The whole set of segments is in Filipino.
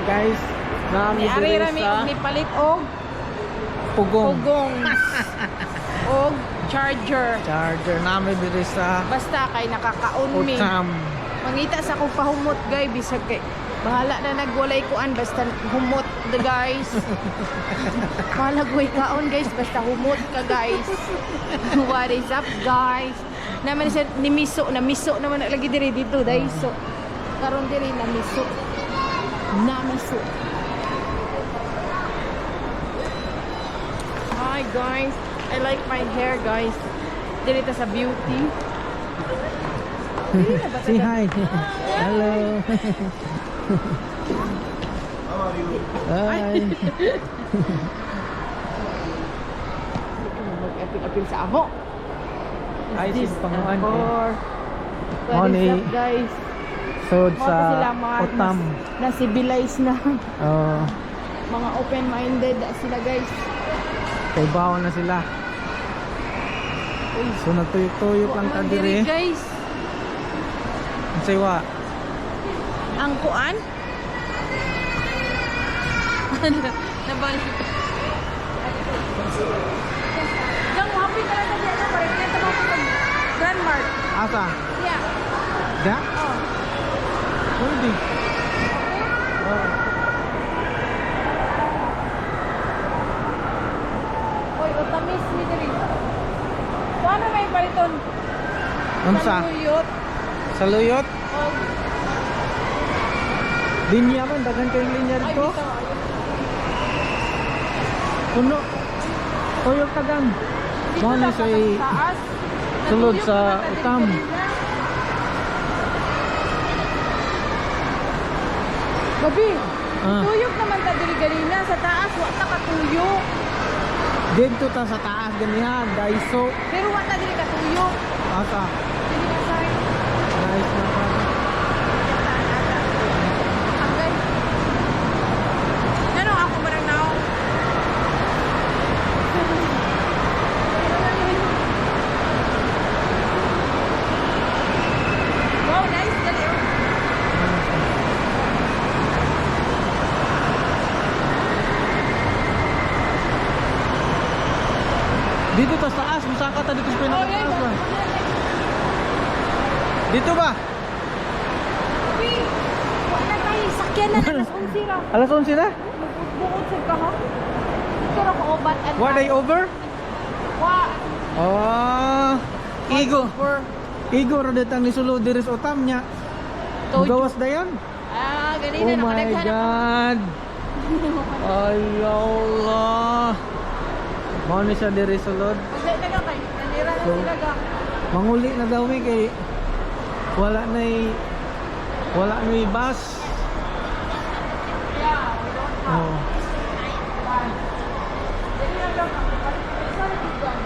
guys. Ni ari rami og ni palit og Pugong. og charger. Charger namin diri sa Basta kay nakakaon mi. Utam. Mangita sa akong pahumot guys bisag kay bahala na nagwalay kuan basta humot the guys. Malagway kaon guys basta humot ka guys. What is up guys? Naman siya ni miso naman lagi diri dito dai so. Karon diri na miso. Hi guys, I like my hair guys. Diri ta sa beauty. Diri na ba ta? Say hi. Hello. Hi. Mag-apil sa amo. Ay, This simpanguan ko. for what Honey. is up guys? Sod Mga sila sa mga Utam. na-civilize na. Oh, Mga open-minded na sila guys. kay bawon na sila. Uy, So nagtuyok-tuyok lang ta diri diri. guys. Say wa. Ang kuan? Nabalik. Gang happy ka lang sa dyan na parang kaya tama ko sa Grand Mart. Asa? Yeah. Da? Oh. Pwede. Oh. Oy, utamis ni diri. Paano may paliton? Unsa? Sanuyot. Sa luyot? Oh. Linya man dagan kay linya Ay, dito. bitaw. Puno. Tuyok tagan. Dito Mo ni dapat say sa taas. sulod Natuyok sa naman natin Utam. kanina. Gabi, Ah. tuyok naman ta diri ganina sa taas, wa ta katuyok. Dito ta sa taas ganihan, daiso. Pero wa ta diri katuyok. Asa? Dili na sa Nice na pa. hanggang. Ano ako barang nao? Wow, nice dali. Dito ta sa taas, musaka ta dito sa Oh, yeah, pinakataas ba? Dito ba? Uy, wala tayo sakyan na alas 11 ra. Alas 11 na? Bukod sa ka ha? Pero ko obat at What day over? Wa. Oh, Igo. Over. Igo ra ditang ni sulod diri sa Utam nya. Told you. Gawas dayon. Ah, Oh ganina na my kadaghan. god. Ay Allah. Mao ni siya diri sulod. Pagdai na kay nanira na So, sila ga. Manguli na daw mi kay wala na bus. Yeah, we don't have. Oh. Dili na daw ka. Sorry, Tigwan.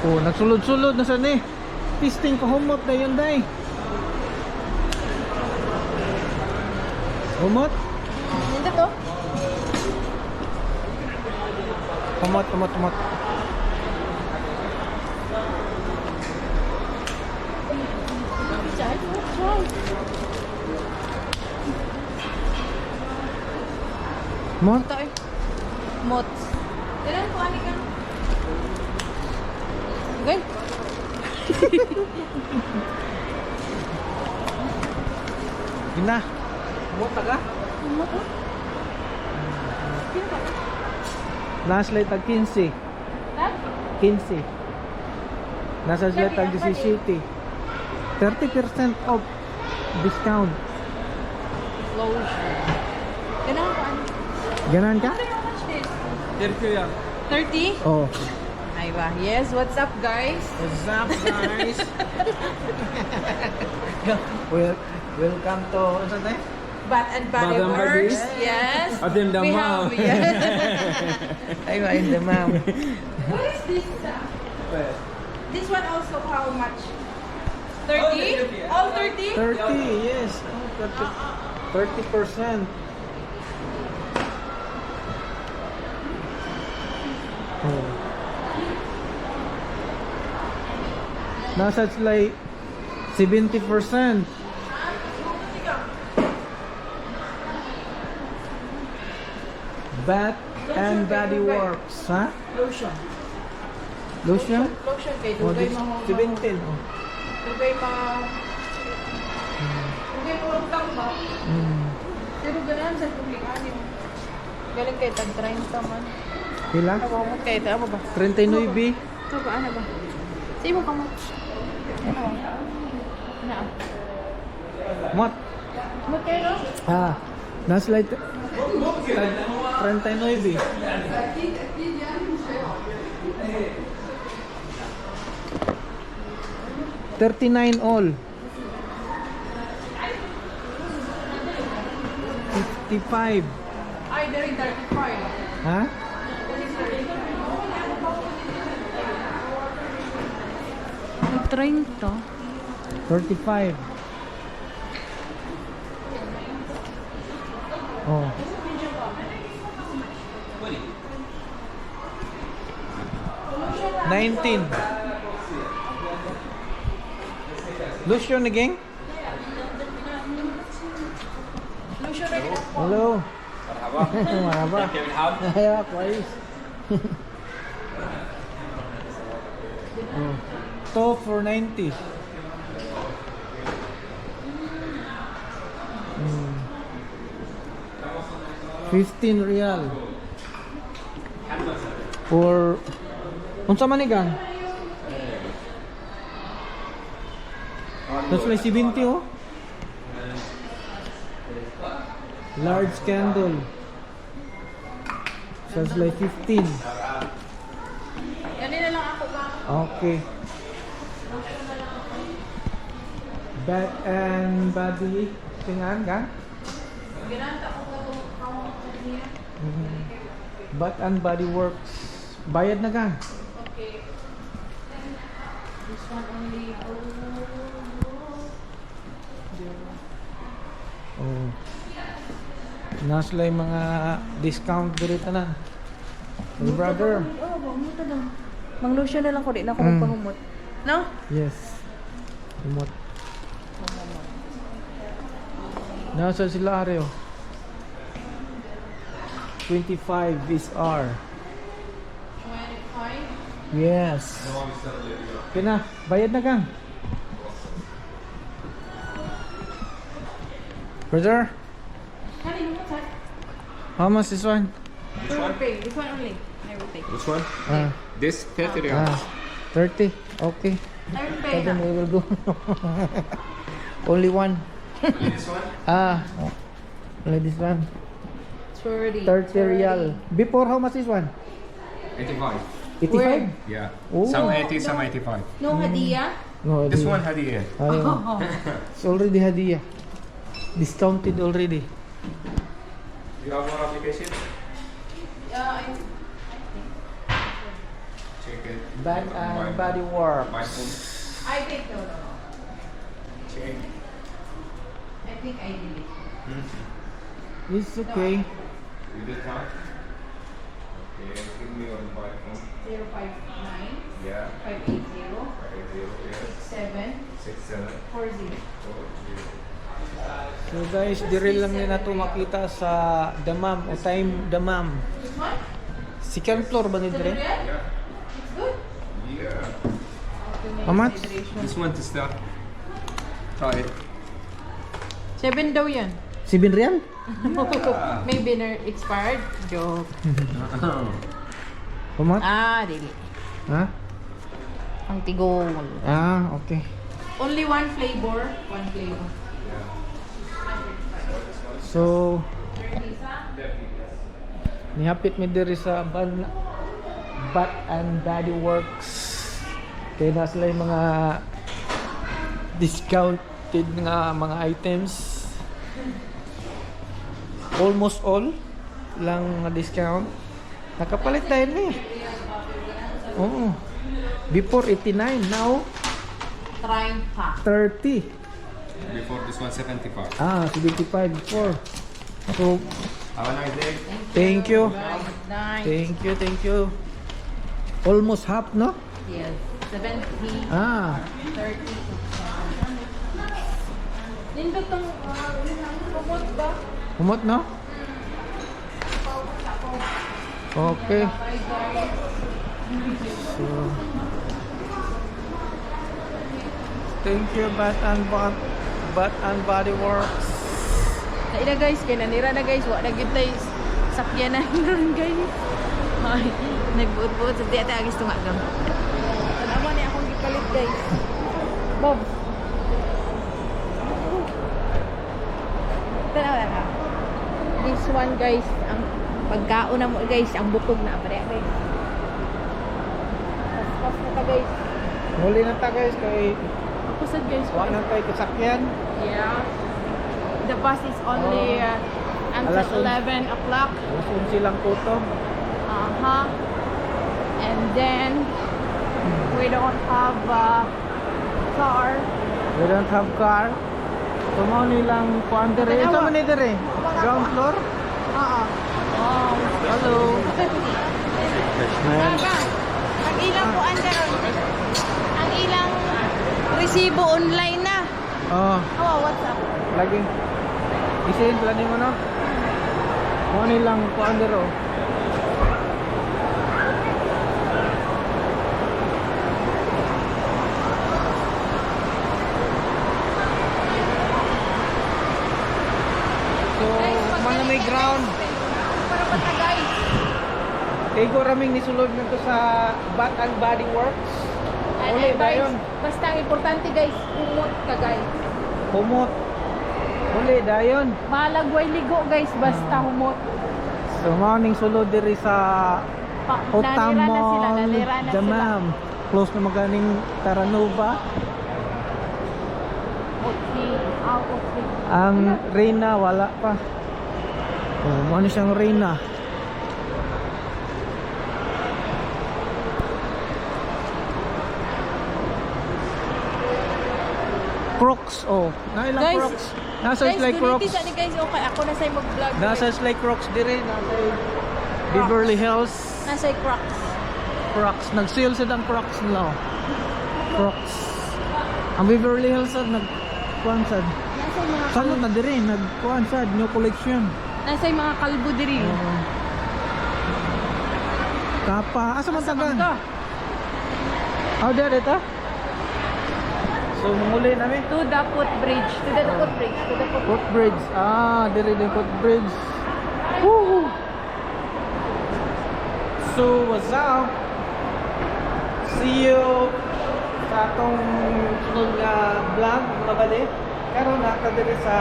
Oh, nagsulod-sulod na sa ni. Pisting kahumot na yun day. Humot? Hindi to. Humot. Try. Humot? Ito eh. Mot. Kailan ko ani ka? Okay. Gina. Humot taga? Mot. Sino ka? Nasa sila tag 15. Ha? 15. Nasa sila tag 17. 30% off discount. Closure. Ganun ko ani. Ganan ka? How much this? 30 yan. 30? Oh. Ay ba? Yes, what's up guys? What's up guys? Welcome to ano sa tayo? Bath and Body Bath and Works. Body? Yes. Atin the We mom. have, yeah. Ay, in the ma'am. What is this? This one also how much? 30? Oh, 30, All 30? 30, yes. Oh, 30%. Oh. Nasa slay 70%. Bath and Body Works, ha? Lotion. Lotion? Lotion kay Oh, dugay this, mo. 17. Oh. Dugay pa. Dugay mo utang ba? Pero ganahan sa publikaan yung galing kay tag 30 man. Pila? Ako mo kay ta ba? 39. Ito ba ano ba? Sige mo kamo. Ano? Na. Mat? Mo kayo? Ah, nasa light. 39. 39 all. 55. Ay, dari 35. Ha? Nag-train to. 35. Oh. $19. Lotion again? Lotion ready na. Hello. Marhaba. Ya, كويس. Oh. Top for 90. 15 real. For unsa man ni gang? That's like 70 oh. Large candle. That's like 15. Yan na lang ako ba? Okay. Bath and Body tingan gang? Ginanta ko ka niya. Bath and Body Works. Bayad na gang. Okay. This one only. Oh. Nasa lang mga discount dito na. Hey, brother. Oh, bumuta daw. Mang lotion na lang ko, di na ako magpahumot. No? Yes. Umot. Nasa sila Areo. 25 is R. 25. Yes. Okay na. Bayad na gang. Brother, Honey, no, sir. how much this one? This one? This one only. I will take. Which one? Ah, This 30 reals. 30. Okay. I will pay Then na. we will go. Only one. This one? Only this one. 30. 30 real. Before, how much is one? 85. 85? Yeah. Oh. Some 80, some 85. No hadiah? No, This hadiah. one hadiyah. Ayun. It's already hadiah. Discounted already. You have more application? Yeah, Check it. Bath and Body My Works. phone. I think no. Check. I think I did it. It's okay. You did one? Okay, give me your mobile phone. 059 Yeah. 580 580, yeah. 67 67 40. 40. So guys, dire lang nila to makita sa Damam o Time Damam. This one? Second floor ba ni dire? Yeah. It's good. Yeah. How much? This one to start. Try it. 7 daw yan. 7 real? Maybe na expired. Joke. How much? Dili. Ha? Ang tigol. Okay. Only one flavor. One flavor. So, nihapit mi diri sa Bath and Body Works. Kaya na sila yung mga discounted nga mga items. Almost all lang nga discount. Nakapalit tayo na eh. Oo. Before 89, now 30. 30. Before this one 75. 75 before. So, Have a nice day. thank you. Nice. Thank you. Almost half, no? Yes. 70. 30. 30. Nindot tong robot ba? Humot, no? Okay. So, thank you, Bath and Body Works. Naila guys, kaya nanira na guys. Wala na gyud tay sakyanan ron guys. Ay, nagbuot-buot sa tiyata agis tungagam. Tanawa ni akong gipalit guys. Bob. Tanawa na. This one guys, ang pagkaon na mo guys, ang bukog na pare guys. Pas na ka guys. Muli na ta guys, kay Ako sad guys. wala na tayo kasakyan. Yeah. The bus is only Alas until 11 o'clock. Gusto silang kuto. And then we don't have a car. We don't have car. So, mo nilang kuan dire. Ito man ni dire. Ground floor. Oh. Hello. Daga. Ang ilang kuan karon. Ang ilang resibo online na. Oh, Oh, what's up? lagi. Isin plan mo no. Mo nilang kuan dire. So, mana may ground. Para bata guys. Ego raming nisulod nito sa Bath and Body Works. Uli dayon. Basta ang importante guys, umot ka guys. Humot. Uli dayon. Malagway ligo guys, basta humot. So, morning sulod diri sa Otam Nanira na sila, Mall, nanira na sila. Jamam. Close na maganing Taranova. Okay. Okay. Ang Reyna wala pa. Oh, mo ni siyang Reyna. Crocs, oh. Nailang Guys, Crocs. Nasa Guys, like Crocs. guniti sa ni guys. Okay, ako na sa'yo mag-vlog. Nasa like Crocs dire, nasa Beverly Hills. Nasa Crocs. Crocs, nag-sale sila ang Crocs nila. Crocs. Ang Beverly Hills nag-kuhan sad. Nasa mga Saan na dire, nag-kuhan sad, new collection. nasa mga kalbo diri. Kapa, asa man taga? Ka. Oh, there ito. So, muli namin. To the footbridge. To the footbridge. To the footbridge. Footbridge. Ah, dire din footbridge. Woo! So, what's up? See you sa atong sunod nga vlog, mga bali. Karon naka dire sa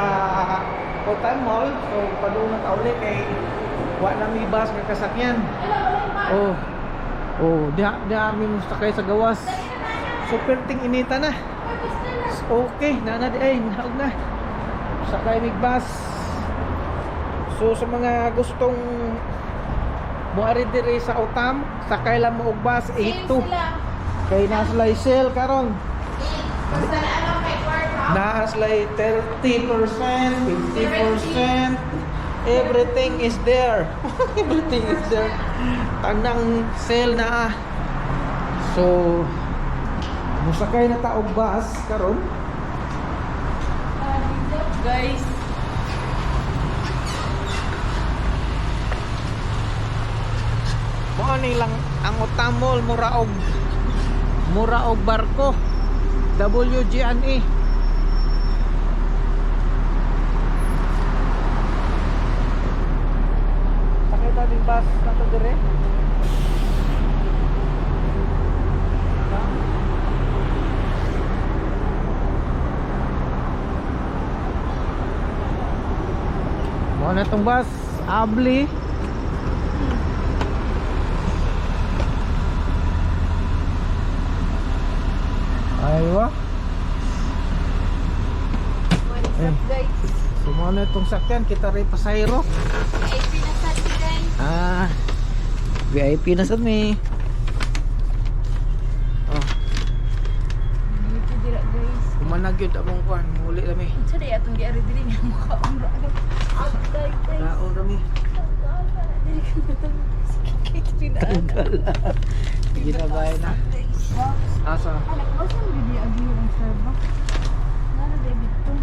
Otan Mall. So, padung na uli kay wa na mi bus nga kasakyan. Oh. Oh, diha mi mustakay sa gawas. Super ting inita na. Okay, nana di ay naog na. Sakay mig bus. So sa mga gustong muari diri sa Otam, sakay lang mo og bus 82. Kay naslay sale karon. Basta na ano kay Quarter. Naslay 30%, 50%. Everything is there. Everything is there. Tanang sale na. So musakay na ta og bus karon. Guys. Mo ni lang ang Otam Mall mura og barko. WGNE. Sakay ta din bus na to dire. Mo na tong bus, Abli. Aywa. What's up guys? So mo na itong sakyan, kita rin pasayro. VIP na sa guys. Ah, VIP na sa me. Oh, Dito dira guys. kumanag yun among kuhan, muli kami. Unsa day atong giari diri nga mukha umra. Guys. Kaon kami. Tanggal. Ginabay na. Asa? Anak, basta mo gini agi ang Starbucks. Nara David to.